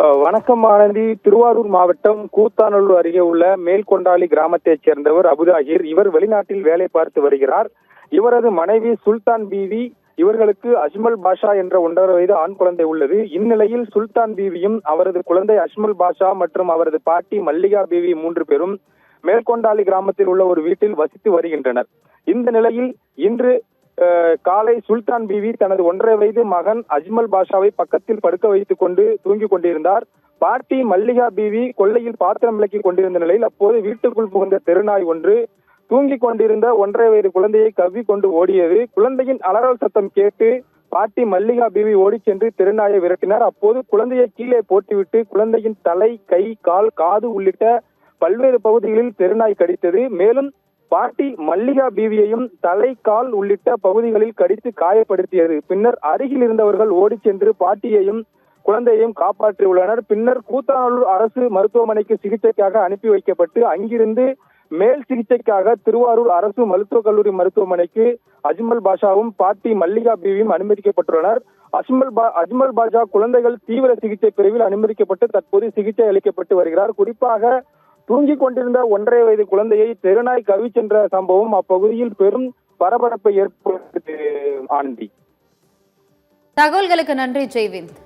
வணக்கம் ஆனந்தி. திருவாரூர் மாவட்டம் கூத்தாநல்லூர் அருகே உள்ள மேல்கொண்டாலி கிராமத்தைச் சேர்ந்தவர் அபுதாகிர். இவர் வெளிநாட்டில் வேலை பார்த்து வருகிறார். இவரது மனைவி சுல்தான் பீவி. இவர்களுக்கு அஜ்மல் பாஷா என்ற 1.5 வயது ஆண் குழந்தை உள்ளது. இந்நிலையில் சுல்தான் பீவியும் அவரது குழந்தை அஜ்மல் பாஷா மற்றும் அவரது பாட்டி மல்லிகா பீவி 3 பேரும் மேல்கொண்டாலி கிராமத்தில் உள்ள ஒரு வீட்டில் வசித்து வருகின்றனர். இந்த நிலையில் இன்று காலை சுல்தான் பீவி தனது 1.5 வயது மகன் அஜ்மல் பாஷாவை பக்கத்தில் படுக்க வைத்துக் கொண்டு தூங்கிக் கொண்டிருந்தார். பாட்டி மல்லிகா பீவி கொல்லையில் பாத்திரம் விளக்கி கொண்டிருந்த நிலையில் அப்போது வீட்டுக்குள் புகுந்த தெருநாய் ஒன்று தூங்கிக் கொண்டிருந்த 1.5 வயது குழந்தையை கவ்வி கொண்டு ஓடியது. குழந்தையின் அலறல் சத்தம் கேட்டு பாட்டி மல்லிகா பீவி ஓடிச் சென்று தெருநாயை விரட்டினார். அப்போது குழந்தையை கீழே போட்டுவிட்டு குழந்தையின் தலை, கை, கால், காது உள்ளிட்ட பல்வேறு பகுதிகளில் தெருநாய் கடித்தது. மேலும் பாட்டி மல்லிகா பீவியையும் தலை, கால் உள்ளிட்ட பகுதிகளில் கடித்து காயப்படுத்தியது. பின்னர் அருகில் இருந்தவர்கள் ஓடி சென்று பாட்டியையும் குழந்தையையும் காப்பாற்றியுள்ளனர். பின்னர் கூத்தாநல்லூர் அரசு மருத்துவமனைக்கு சிகிச்சைக்காக அனுப்பி வைக்கப்பட்டு அங்கிருந்து மேல் சிகிச்சைக்காக திருவாரூர் அரசு மருத்துவக் கல்லூரி மருத்துவமனைக்கு அஜ்மல் பாஷாவும் பாட்டி மல்லிகா பீவியும் அனுமதிக்கப்பட்டுள்ளனர். அஜ்மல் பாஷா குழந்தைகள் தீவிர சிகிச்சை பிரிவில் அனுமதிக்கப்பட்டு தற்போது சிகிச்சை அளிக்கப்பட்டு வருகிறார். குறிப்பாக தூங்கிக் கொண்டிருந்த 1.5 வயது குழந்தையை தெருநாய் கவி சென்ற சம்பவம் அப்பகுதியில் பெரும் பரபரப்பை ஏற்படுத்தியது. ஆனந்தி, தகவல்களுக்கு நன்றி ஜெய்விந்த்.